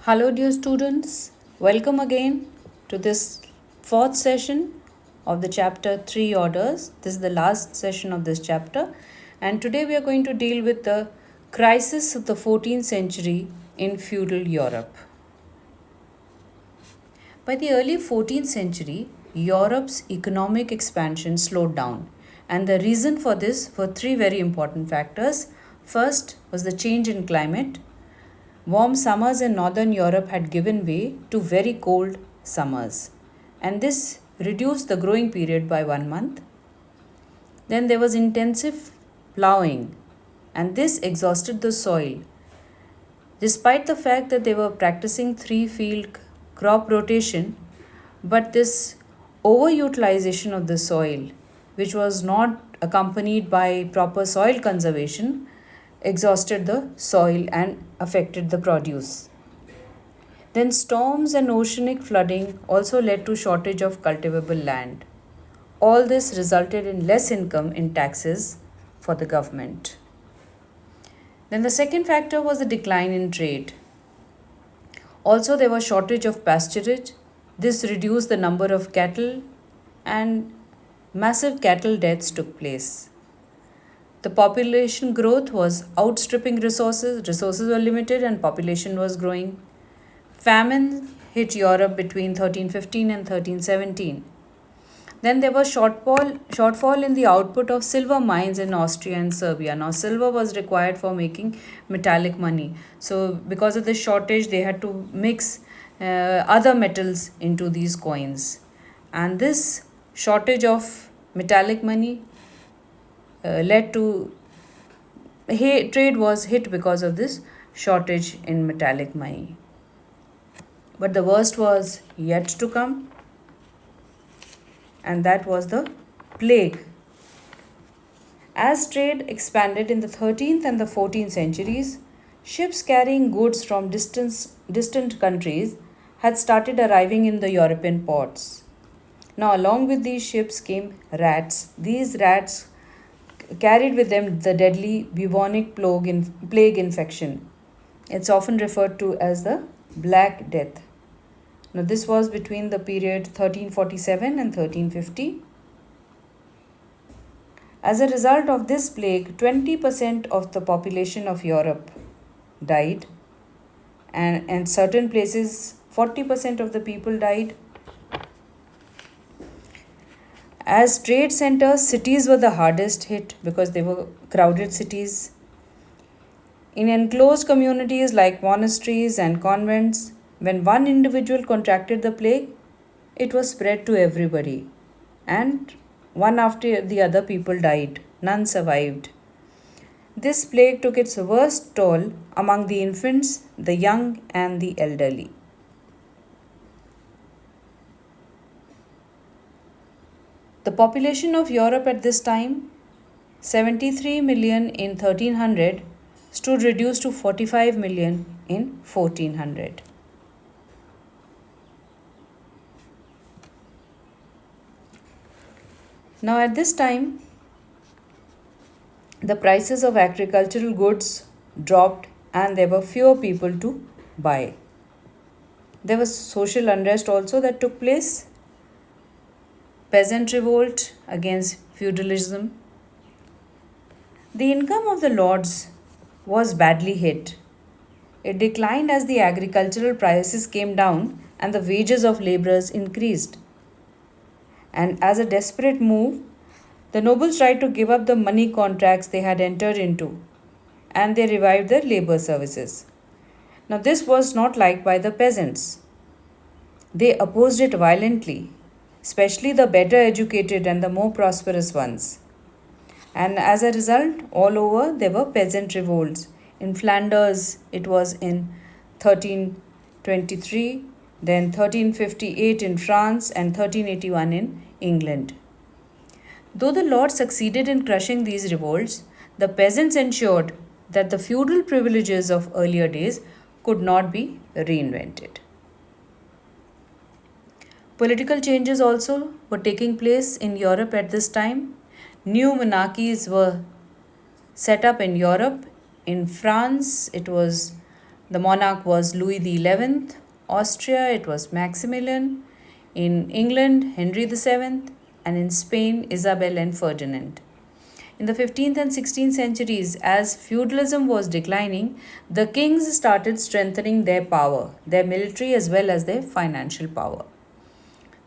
Hello, dear students. Welcome again to this fourth session of the chapter 3 Orders. This is the last session of this chapter, and today we are going to deal with the crisis of the 14th century in feudal Europe. By the early 14th century, Europe's economic expansion slowed down, and the reason for this were three very important factors. First was the change in climate. Warm summers in northern Europe had given way to very cold summers, and this reduced the growing period by 1 month. Then there was intensive ploughing, and this exhausted the soil. Despite the fact that they were practicing three field crop rotation, but this overutilization of the soil, which was not accompanied by proper soil conservation, exhausted the soil and affected the produce. Then storms and oceanic flooding also led to shortage of cultivable land. All this resulted in less income in taxes for the government. Then the second factor was the decline in trade. Also there was shortage of pasturage. This reduced the number of cattle and massive cattle deaths took place. The population growth was outstripping resources were limited and population was growing. Famine hit Europe between 1315 and 1317. Then there was shortfall in the output of silver mines in Austria and Serbia. Now, silver was required for making metallic money. So, because of this shortage, they had to mix other metals into these coins. And this shortage of metallic money led to trade was hit because of this shortage in metallic money. But the worst was yet to come, and that was the plague. As trade expanded in the 13th and the 14th centuries, ships carrying goods from distant countries had started arriving in the European ports. Now, along with these ships came rats. These rats carried with them the deadly bubonic plague infection. It's often referred to as the Black Death. Now, this was between the period 1347 and 1350. As a result of this plague, 20% of the population of Europe died, and in certain places, 40% of the people died. As trade centers, cities were the hardest hit because they were crowded cities. In enclosed communities like monasteries and convents, when one individual contracted the plague, it was spread to everybody, and one after the other people died. None survived. This plague took its worst toll among the infants, the young, and the elderly. The population of Europe at this time, 73 million in 1300, stood reduced to 45 million in 1400. Now, at this time, the prices of agricultural goods dropped and there were fewer people to buy. There was social unrest also that took place. Peasant revolt against feudalism. The income of the lords was badly hit. It declined as the agricultural prices came down and the wages of laborers increased. And as a desperate move, the nobles tried to give up the money contracts they had entered into, and they revived their labor services. Now, this was not liked by the peasants. They opposed it violently, especially the better educated and the more prosperous ones. And as a result, all over there were peasant revolts. In Flanders, it was in 1323, then 1358 in France, and 1381 in England. Though the lords succeeded in crushing these revolts, the peasants ensured that the feudal privileges of earlier days could not be reinvented. Political changes also were taking place in Europe at this time. New monarchies were set up in Europe. In France, it was The monarch was Louis XI. Austria, it was Maximilian. In England, Henry VII. And in Spain, Isabel and Ferdinand. In the 15th and 16th centuries, as feudalism was declining, the kings started strengthening their power, their military as well as their financial power.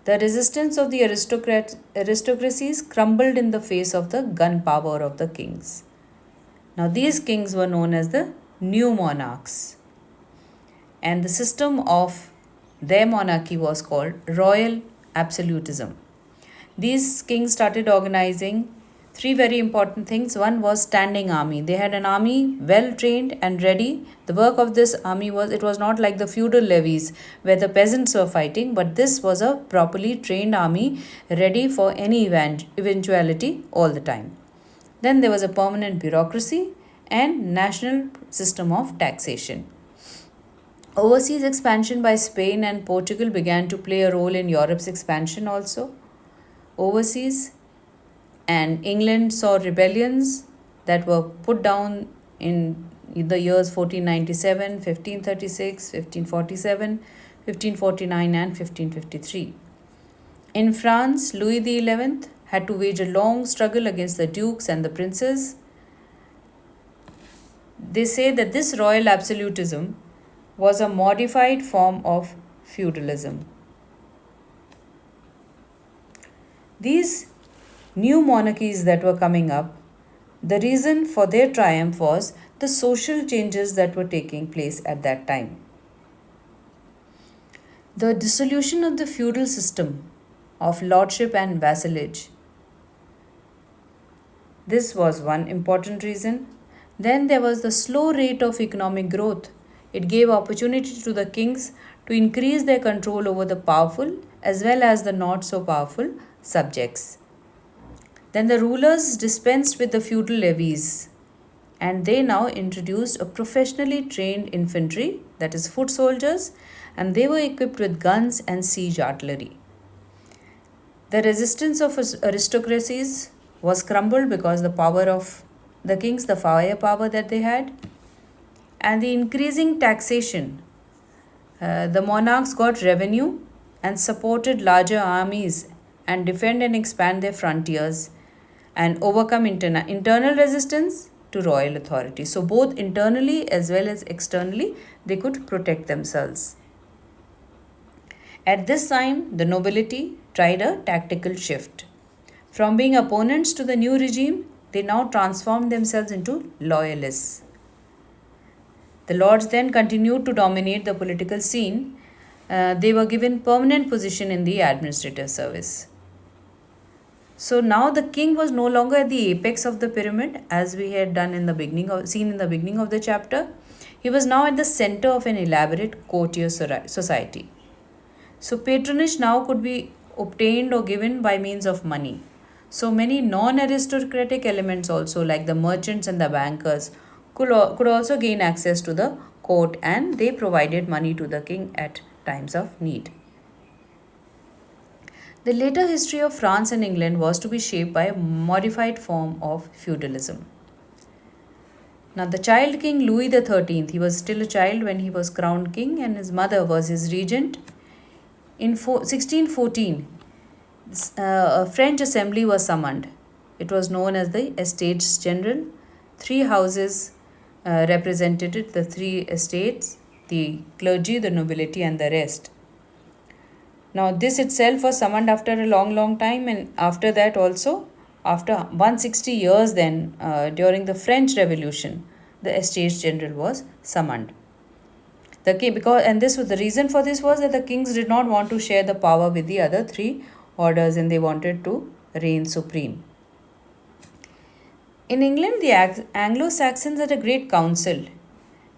The resistance of the aristocracies crumbled in the face of the gunpowder of the kings. Now, these kings were known as the new monarchs, and the system of their monarchy was called royal absolutism. These kings started organizing three very important things. One was standing army. They had an army well trained and ready. The work of this army was, it was not like the feudal levies where the peasants were fighting, but this was a properly trained army ready for any eventuality all the time. Then there was a permanent bureaucracy and national system of taxation. Overseas expansion by Spain and Portugal began to play a role in Europe's expansion also. Overseas, and England saw rebellions that were put down in the years 1497, 1536, 1547, 1549 and 1553. In France, Louis XI had to wage a long struggle against the dukes and the princes. They say that this royal absolutism was a modified form of feudalism. These new monarchies that were coming up, the reason for their triumph was the social changes that were taking place at that time. The dissolution of the feudal system of lordship and vassalage. This was one important reason. Then there was the slow rate of economic growth. It gave opportunity to the kings to increase their control over the powerful as well as the not so powerful subjects. Then the rulers dispensed with the feudal levies, and they now introduced a professionally trained infantry, that is foot soldiers, and they were equipped with guns and siege artillery. The resistance of aristocracies was crumbled because the power of the kings, the firepower that they had, and the increasing taxation. The monarchs got revenue and supported larger armies and defend and expand their frontiers and overcome internal resistance to royal authority. So, both internally as well as externally, they could protect themselves. At this time, the nobility tried a tactical shift. From being opponents to the new regime, they now transformed themselves into loyalists. The lords then continued to dominate the political scene. They were given permanent position in the administrative service. So now the king was no longer at the apex of the pyramid, as we had done in the seen in the beginning of the chapter. He was now at the center of an elaborate courtier society. So patronage now could be obtained or given by means of money. So many non-aristocratic elements also, like the merchants and the bankers, could also gain access to the court, and they provided money to the king at times of need. The later history of France and England was to be shaped by a modified form of feudalism. Now, the child king Louis XIII, he was still a child when he was crowned king, and his mother was his regent. In 1614, a French assembly was summoned. It was known as the Estates General. Three houses represented the three estates, the clergy, the nobility, and the rest. Now, this itself was summoned after a long time, and after that also, after 160 years then, during the French Revolution, the Estates General was summoned. The king, the reason for this was that the kings did not want to share the power with the other three orders, and they wanted to reign supreme. In England, the Anglo-Saxons had a great council,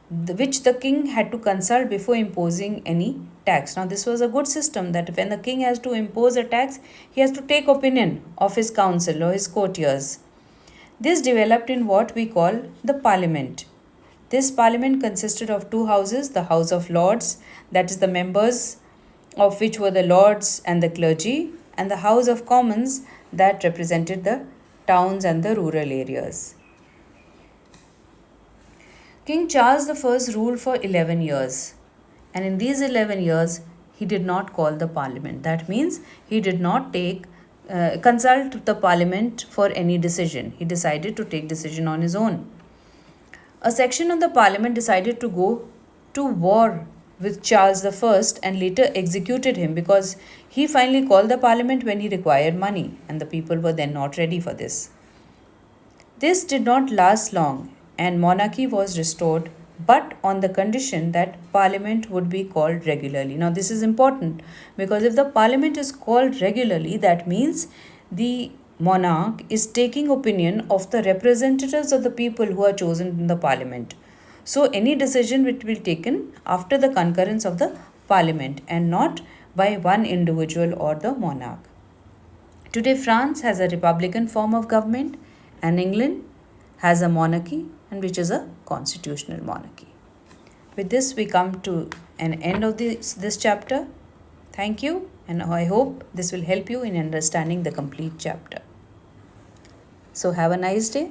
which the king had to consult before imposing any tax. Now, this was a good system, that when the king has to impose a tax, he has to take opinion of his council or his courtiers. This developed in what we call the parliament. This parliament consisted of two houses, the House of Lords, that is the members of which were the lords and the clergy, and the House of Commons, that represented the towns and the rural areas. King Charles I ruled for 11 years, and in these 11 years, he did not call the parliament. That means he did not consult the parliament for any decision. He decided to take decision on his own. A section of the parliament decided to go to war with Charles I and later executed him because he finally called the parliament when he required money, and the people were then not ready for this. This did not last long, and monarchy was restored, but on the condition that parliament would be called regularly. Now, this is important because if the parliament is called regularly, that means the monarch is taking opinion of the representatives of the people who are chosen in the parliament. So, any decision will be taken after the concurrence of the parliament and not by one individual or the monarch. Today, France has a republican form of government, and England has a monarchy, and which is a constitutional monarchy. With this, we come to an end of this chapter. Thank you, and I hope this will help you in understanding the complete chapter. So, have a nice day.